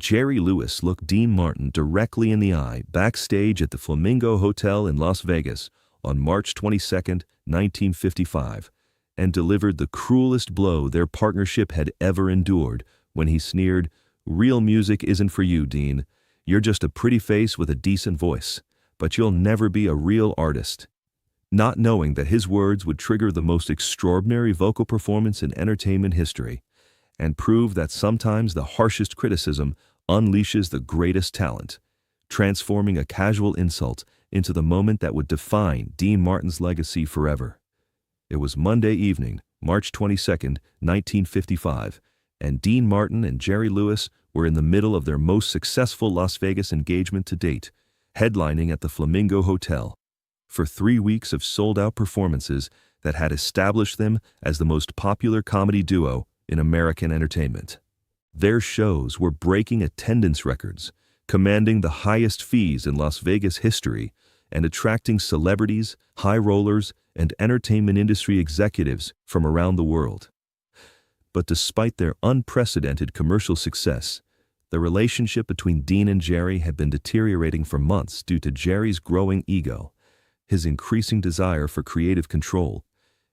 Jerry Lewis looked Dean Martin directly in the eye backstage at the Flamingo Hotel in Las Vegas on March 22, 1955, and delivered the cruelest blow their partnership had ever endured when he sneered, "Real music isn't for you, Dean. You're just a pretty face with a decent voice, but you'll never be a real artist." Not knowing that his words would trigger the most extraordinary vocal performance in entertainment history, and prove that sometimes the harshest criticism unleashes the greatest talent, transforming a casual insult into the moment that would define Dean Martin's legacy forever. It was Monday evening, March 22, 1955, and Dean Martin and Jerry Lewis were in the middle of their most successful Las Vegas engagement to date, headlining at the Flamingo Hotel. For 3 weeks of sold-out performances that had established them as the most popular comedy duo in American entertainment. Their shows were breaking attendance records, commanding the highest fees in Las Vegas history, and attracting celebrities, high rollers, and entertainment industry executives from around the world. But despite their unprecedented commercial success, the relationship between Dean and Jerry had been deteriorating for months due to Jerry's growing ego, his increasing desire for creative control,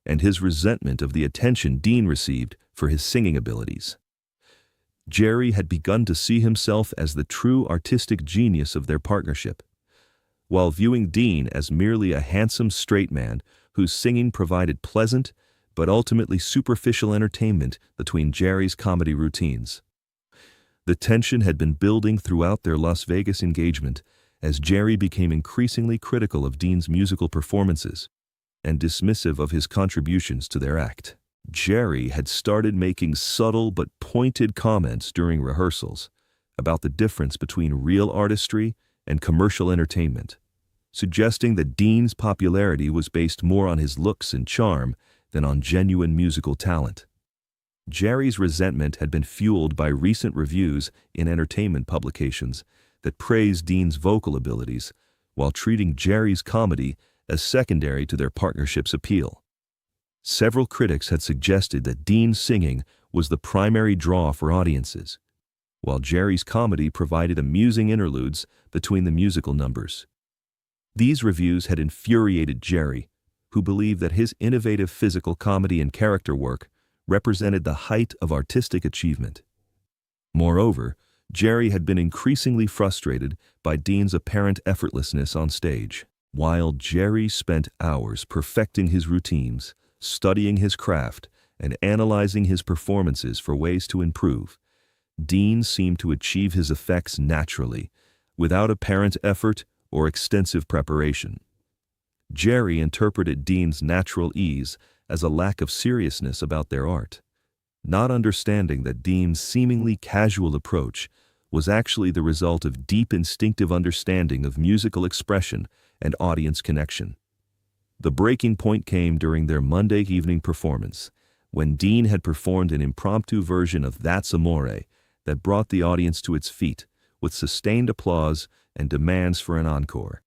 and his resentment of the attention Dean received for his singing abilities. Jerry had begun to see himself as the true artistic genius of their partnership, while viewing Dean as merely a handsome straight man whose singing provided pleasant but ultimately superficial entertainment between Jerry's comedy routines. The tension had been building throughout their Las Vegas engagement as Jerry became increasingly critical of Dean's musical performances and dismissive of his contributions to their act. Jerry had started making subtle but pointed comments during rehearsals about the difference between real artistry and commercial entertainment, suggesting that Dean's popularity was based more on his looks and charm than on genuine musical talent. Jerry's resentment had been fueled by recent reviews in entertainment publications that praised Dean's vocal abilities while treating Jerry's comedy as secondary to their partnership's appeal. Several critics had suggested that Dean's singing was the primary draw for audiences, while Jerry's comedy provided amusing interludes between the musical numbers. These reviews had infuriated Jerry, who believed that his innovative physical comedy and character work represented the height of artistic achievement. Moreover, Jerry had been increasingly frustrated by Dean's apparent effortlessness on stage. While Jerry spent hours perfecting his routines, studying his craft, and analyzing his performances for ways to improve, Dean seemed to achieve his effects naturally, without apparent effort or extensive preparation. Jerry interpreted Dean's natural ease as a lack of seriousness about their art, not understanding that Dean's seemingly casual approach was actually the result of deep instinctive understanding of musical expression and audience connection. The breaking point came during their Monday evening performance, when Dean had performed an impromptu version of That's Amore that brought the audience to its feet with sustained applause and demands for an encore.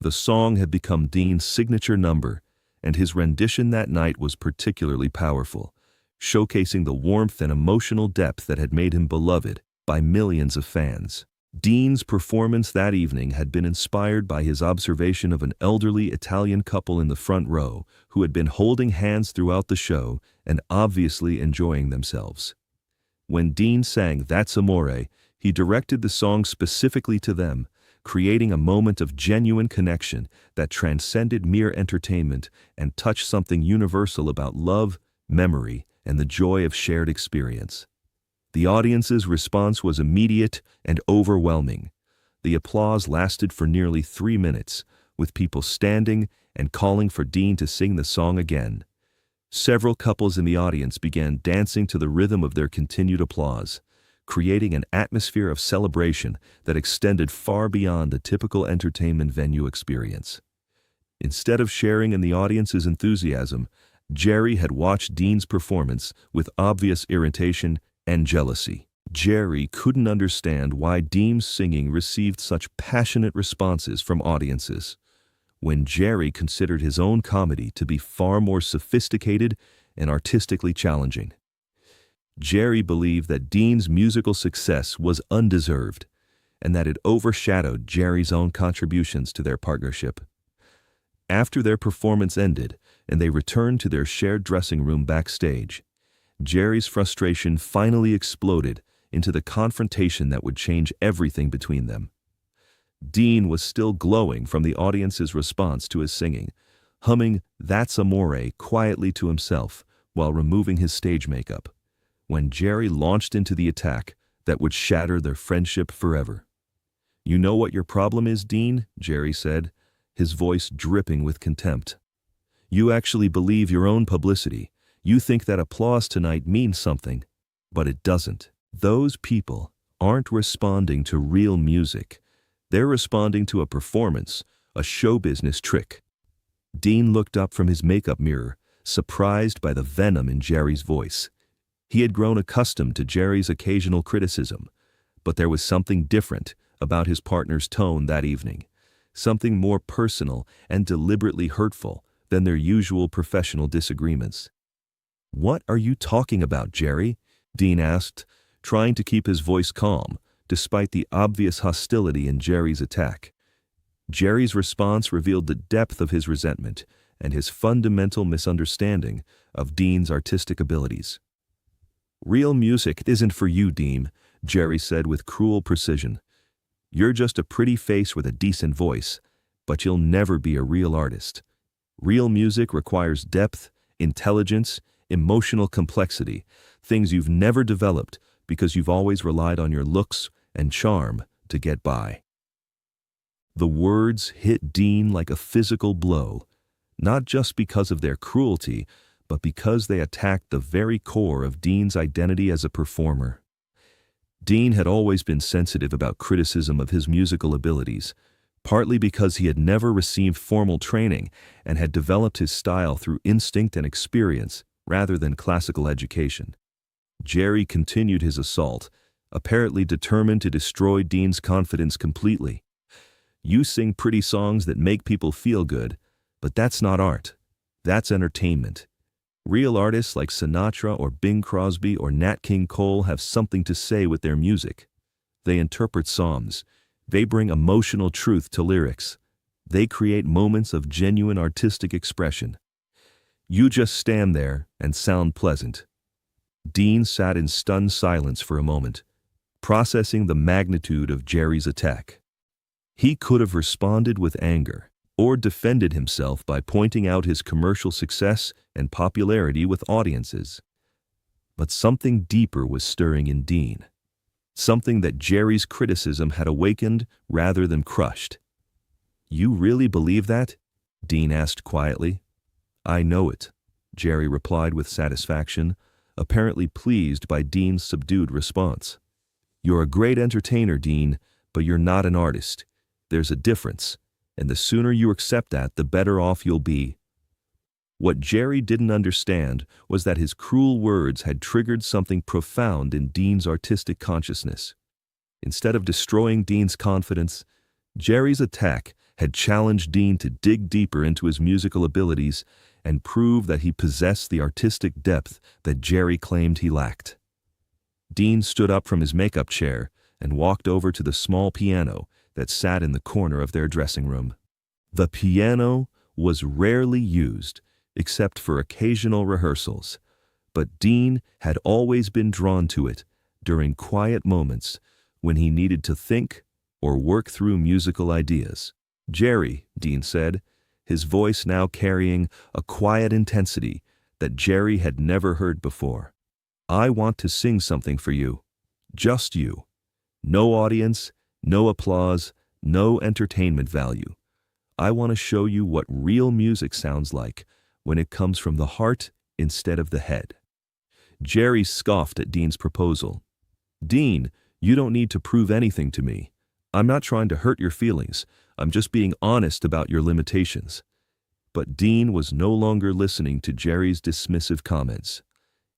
The song had become Dean's signature number, and his rendition that night was particularly powerful, showcasing the warmth and emotional depth that had made him beloved by millions of fans. Dean's performance that evening had been inspired by his observation of an elderly Italian couple in the front row who had been holding hands throughout the show and obviously enjoying themselves. When Dean sang That's Amore, he directed the song specifically to them, creating a moment of genuine connection that transcended mere entertainment and touched something universal about love, memory, and the joy of shared experience. The audience's response was immediate and overwhelming. The applause lasted for nearly 3 minutes, with people standing and calling for Dean to sing the song again. Several couples in the audience began dancing to the rhythm of their continued applause, creating an atmosphere of celebration that extended far beyond the typical entertainment venue experience. Instead of sharing in the audience's enthusiasm, Jerry had watched Dean's performance with obvious irritation and jealousy. Jerry couldn't understand why Dean's singing received such passionate responses from audiences, when Jerry considered his own comedy to be far more sophisticated and artistically challenging. Jerry believed that Dean's musical success was undeserved, and that it overshadowed Jerry's own contributions to their partnership. After their performance ended and they returned to their shared dressing room backstage, Jerry's frustration finally exploded into the confrontation that would change everything between them. Dean was still glowing from the audience's response to his singing, humming "That's Amore" quietly to himself while removing his stage makeup, when Jerry launched into the attack that would shatter their friendship forever. "You know what your problem is, Dean?" Jerry said, his voice dripping with contempt. "You actually believe your own publicity. You think that applause tonight means something, but it doesn't. Those people aren't responding to real music. They're responding to a performance, a show business trick." Dean looked up from his makeup mirror, surprised by the venom in Jerry's voice. He had grown accustomed to Jerry's occasional criticism, but there was something different about his partner's tone that evening, something more personal and deliberately hurtful than their usual professional disagreements. "What are you talking about, Jerry?" Dean asked, trying to keep his voice calm, despite the obvious hostility in Jerry's attack. Jerry's response revealed the depth of his resentment and his fundamental misunderstanding of Dean's artistic abilities. "Real music isn't for you, Dean," Jerry said with cruel precision. "You're just a pretty face with a decent voice, but you'll never be a real artist. Real music requires depth, intelligence, emotional complexity, things you've never developed because you've always relied on your looks and charm to get by." The words hit Dean like a physical blow, not just because of their cruelty, but because they attacked the very core of Dean's identity as a performer. Dean had always been sensitive about criticism of his musical abilities, partly because he had never received formal training and had developed his style through instinct and experience rather than classical education. Jerry continued his assault, apparently determined to destroy Dean's confidence completely. "You sing pretty songs that make people feel good, but that's not art. That's entertainment. Real artists like Sinatra or Bing Crosby or Nat King Cole have something to say with their music. They interpret psalms. They bring emotional truth to lyrics. They create moments of genuine artistic expression. You just stand there and sound pleasant." Dean sat in stunned silence for a moment, processing the magnitude of Jerry's attack. He could have responded with anger, or defended himself by pointing out his commercial success and popularity with audiences. But something deeper was stirring in Dean, something that Jerry's criticism had awakened rather than crushed. "You really believe that?" Dean asked quietly. "I know it," Jerry replied with satisfaction, apparently pleased by Dean's subdued response. "You're a great entertainer, Dean, but you're not an artist. There's a difference, and the sooner you accept that, the better off you'll be." What Jerry didn't understand was that his cruel words had triggered something profound in Dean's artistic consciousness. Instead of destroying Dean's confidence, Jerry's attack had challenged Dean to dig deeper into his musical abilities and prove that he possessed the artistic depth that Jerry claimed he lacked. Dean stood up from his makeup chair and walked over to the small piano that sat in the corner of their dressing room. The piano was rarely used, except for occasional rehearsals, but Dean had always been drawn to it during quiet moments when he needed to think or work through musical ideas. "Jerry," Dean said, his voice now carrying a quiet intensity that Jerry had never heard before. "I want to sing something for you. Just you. No audience, no applause, no entertainment value. I want to show you what real music sounds like when it comes from the heart instead of the head." Jerry scoffed at Dean's proposal. "Dean, you don't need to prove anything to me. I'm not trying to hurt your feelings. I'm just being honest about your limitations." But Dean was no longer listening to Jerry's dismissive comments.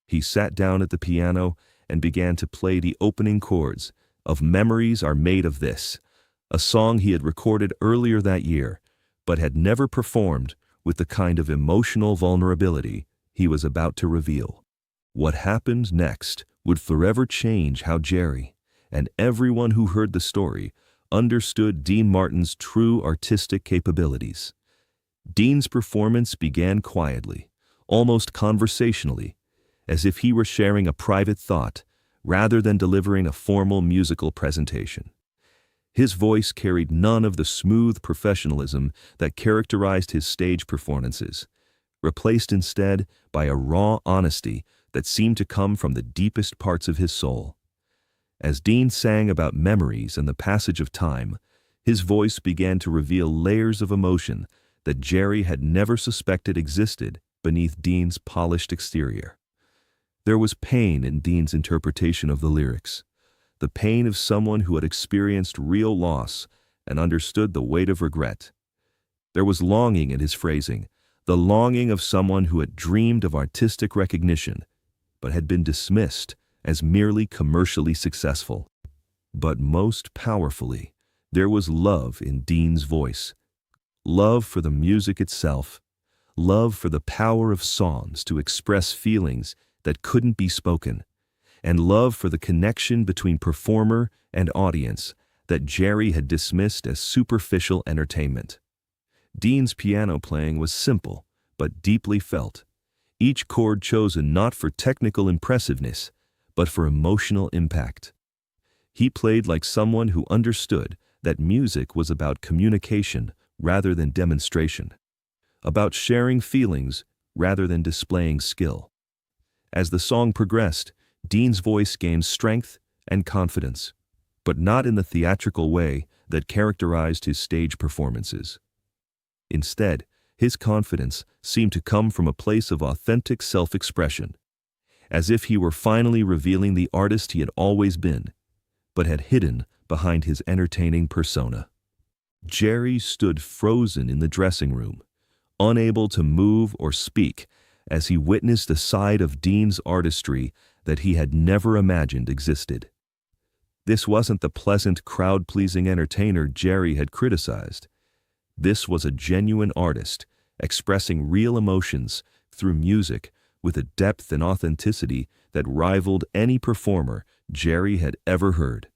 He sat down at the piano and began to play the opening chords of "Memories Are Made of This," a song he had recorded earlier that year, but had never performed with the kind of emotional vulnerability he was about to reveal. What happened next would forever change how Jerry, and everyone who heard the story, understood Dean Martin's true artistic capabilities. Dean's performance began quietly, almost conversationally, as if he were sharing a private thought rather than delivering a formal musical presentation. His voice carried none of the smooth professionalism that characterized his stage performances, replaced instead by a raw honesty that seemed to come from the deepest parts of his soul. As Dean sang about memories and the passage of time, his voice began to reveal layers of emotion that Jerry had never suspected existed beneath Dean's polished exterior. There was pain in Dean's interpretation of the lyrics, the pain of someone who had experienced real loss and understood the weight of regret. There was longing in his phrasing, the longing of someone who had dreamed of artistic recognition, but had been dismissed as merely commercially successful. But most powerfully, there was love in Dean's voice. Love for the music itself, love for the power of songs to express feelings that couldn't be spoken, and love for the connection between performer and audience that Jerry had dismissed as superficial entertainment. Dean's piano playing was simple, but deeply felt, each chord chosen not for technical impressiveness, but for emotional impact. He played like someone who understood that music was about communication rather than demonstration, about sharing feelings rather than displaying skill. As the song progressed, Dean's voice gained strength and confidence, but not in the theatrical way that characterized his stage performances. Instead, his confidence seemed to come from a place of authentic self-expression, as if he were finally revealing the artist he had always been, but had hidden behind his entertaining persona. Jerry stood frozen in the dressing room, unable to move or speak, as he witnessed a side of Dean's artistry that he had never imagined existed. This wasn't the pleasant, crowd-pleasing entertainer Jerry had criticized. This was a genuine artist, expressing real emotions through music with a depth and authenticity that rivaled any performer Jerry had ever heard.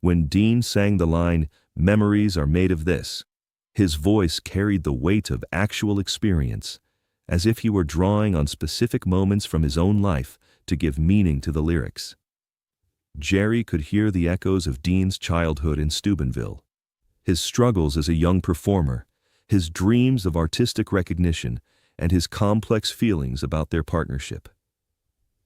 When Dean sang the line, "Memories are made of this," his voice carried the weight of actual experience, as if he were drawing on specific moments from his own life to give meaning to the lyrics. Jerry could hear the echoes of Dean's childhood in Steubenville, his struggles as a young performer, his dreams of artistic recognition, and his complex feelings about their partnership.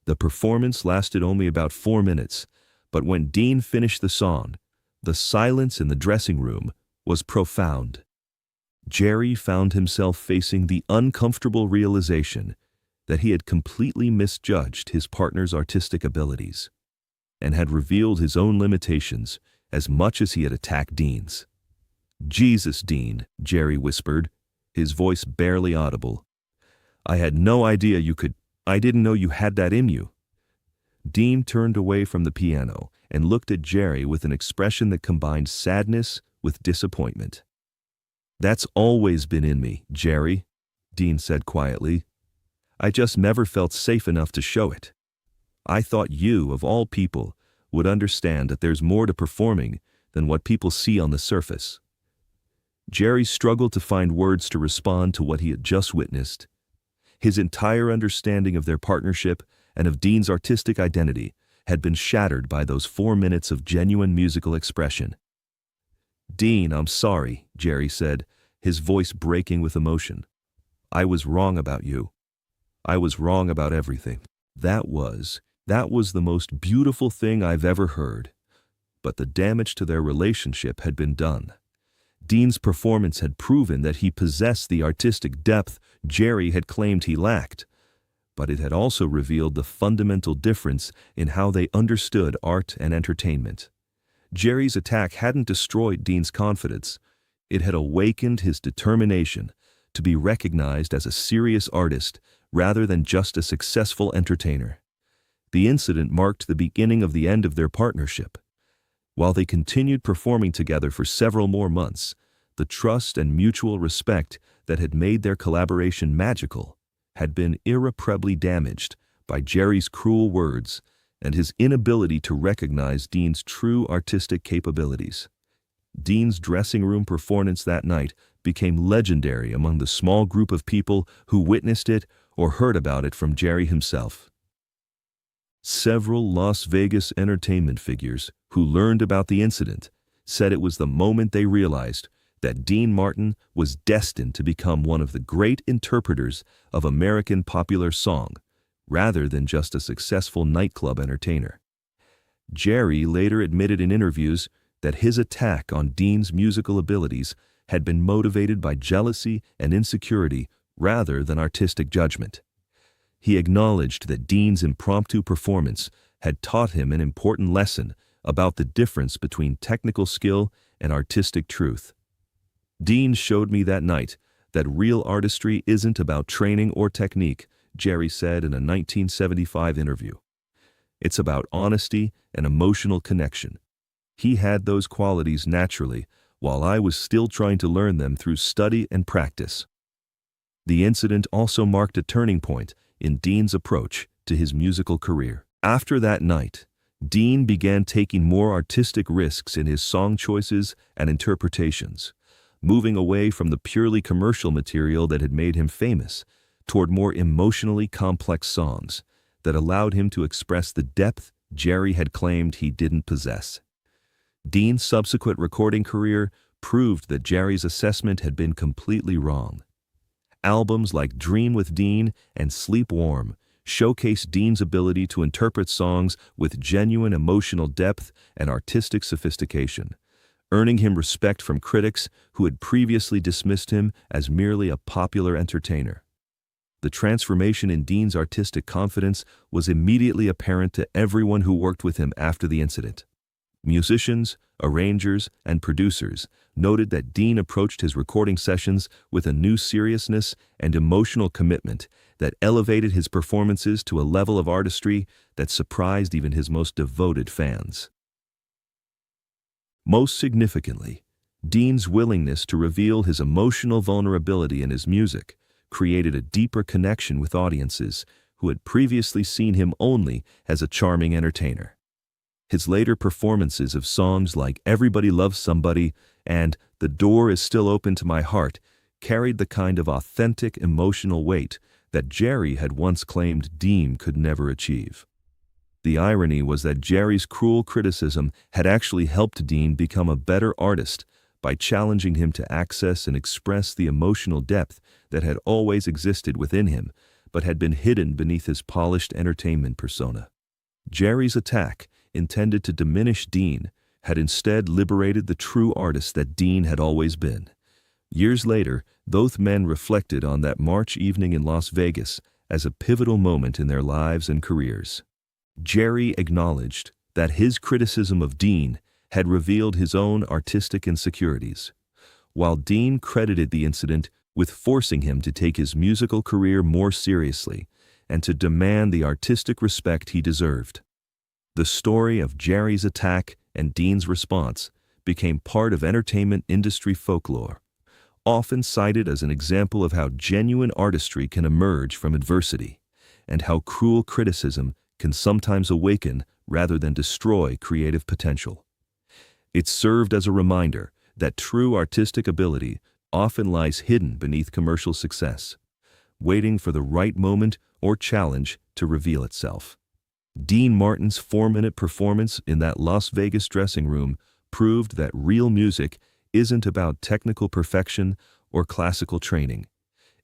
The performance lasted only about 4 minutes, but when Dean finished the song, the silence in the dressing room was profound. Jerry found himself facing the uncomfortable realization that he had completely misjudged his partner's artistic abilities and had revealed his own limitations as much as he had attacked Dean's. "Jesus, Dean," Jerry whispered, his voice barely audible. "I had no idea I didn't know you had that in you." Dean turned away from the piano and looked at Jerry with an expression that combined sadness with disappointment. "That's always been in me, Jerry," Dean said quietly. "I just never felt safe enough to show it. I thought you, of all people, would understand that there's more to performing than what people see on the surface." Jerry struggled to find words to respond to what he had just witnessed. His entire understanding of their partnership and of Dean's artistic identity had been shattered by those 4 minutes of genuine musical expression. "Dean, I'm sorry," Jerry said, his voice breaking with emotion. "I was wrong about you. I was wrong about everything. That was the most beautiful thing I've ever heard." But the damage to their relationship had been done. Dean's performance had proven that he possessed the artistic depth Jerry had claimed he lacked, but it had also revealed the fundamental difference in how they understood art and entertainment. Jerry's attack hadn't destroyed Dean's confidence. It had awakened his determination to be recognized as a serious artist rather than just a successful entertainer. The incident marked the beginning of the end of their partnership. While they continued performing together for several more months, the trust and mutual respect that had made their collaboration magical had been irreparably damaged by Jerry's cruel words and his inability to recognize Dean's true artistic capabilities. Dean's dressing room performance that night became legendary among the small group of people who witnessed it or heard about it from Jerry himself. Several Las Vegas entertainment figures who learned about the incident said it was the moment they realized that Dean Martin was destined to become one of the great interpreters of American popular song, rather than just a successful nightclub entertainer. Jerry later admitted in interviews that his attack on Dean's musical abilities had been motivated by jealousy and insecurity rather than artistic judgment. He acknowledged that Dean's impromptu performance had taught him an important lesson about the difference between technical skill and artistic truth. Dean showed me that night that real artistry isn't about training or technique, Jerry said in a 1975 interview. It's about honesty and emotional connection. He had those qualities naturally, while I was still trying to learn them through study and practice. The incident also marked a turning point in Dean's approach to his musical career. After that night, Dean began taking more artistic risks in his song choices and interpretations, moving away from the purely commercial material that had made him famous toward more emotionally complex songs that allowed him to express the depth Jerry had claimed he didn't possess. Dean's subsequent recording career proved that Jerry's assessment had been completely wrong. Albums like Dream with Dean and Sleep Warm showcased Dean's ability to interpret songs with genuine emotional depth and artistic sophistication, earning him respect from critics who had previously dismissed him as merely a popular entertainer. The transformation in Dean's artistic confidence was immediately apparent to everyone who worked with him after the incident. Musicians, arrangers, and producers noted that Dean approached his recording sessions with a new seriousness and emotional commitment that elevated his performances to a level of artistry that surprised even his most devoted fans. Most significantly, Dean's willingness to reveal his emotional vulnerability in his music created a deeper connection with audiences who had previously seen him only as a charming entertainer. His later performances of songs like Everybody Loves Somebody and The Door Is Still Open to My Heart carried the kind of authentic emotional weight that Jerry had once claimed Dean could never achieve. The irony was that Jerry's cruel criticism had actually helped Dean become a better artist by challenging him to access and express the emotional depth that had always existed within him, but had been hidden beneath his polished entertainment persona. Jerry's attack, intended to diminish Dean, had instead liberated the true artist that Dean had always been. Years later, both men reflected on that March evening in Las Vegas as a pivotal moment in their lives and careers. Jerry acknowledged that his criticism of Dean had revealed his own artistic insecurities, while Dean credited the incident with forcing him to take his musical career more seriously and to demand the artistic respect he deserved. The story of Jerry's attack and Dean's response became part of entertainment industry folklore, often cited as an example of how genuine artistry can emerge from adversity, and how cruel criticism can sometimes awaken rather than destroy creative potential. It served as a reminder that true artistic ability often lies hidden beneath commercial success, waiting for the right moment or challenge to reveal itself. Dean Martin's 4-minute performance in that Las Vegas dressing room proved that real music isn't about technical perfection or classical training.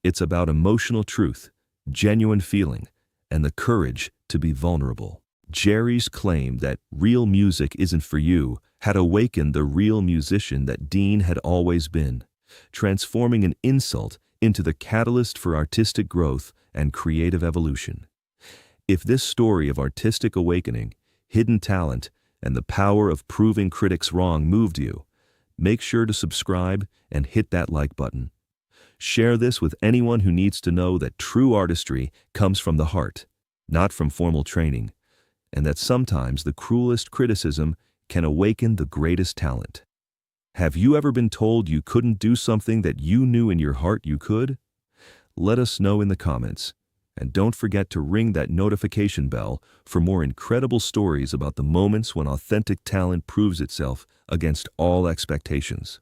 It's about emotional truth, genuine feeling, and the courage to be vulnerable. Jerry's claim that real music isn't for you had awakened the real musician that Dean had always been, transforming an insult into the catalyst for artistic growth and creative evolution. If this story of artistic awakening, hidden talent, and the power of proving critics wrong moved you, make sure to subscribe and hit that like button. Share this with anyone who needs to know that true artistry comes from the heart, not from formal training, and that sometimes the cruelest criticism can awaken the greatest talent. Have you ever been told you couldn't do something that you knew in your heart you could? Let us know in the comments. And don't forget to ring that notification bell for more incredible stories about the moments when authentic talent proves itself against all expectations.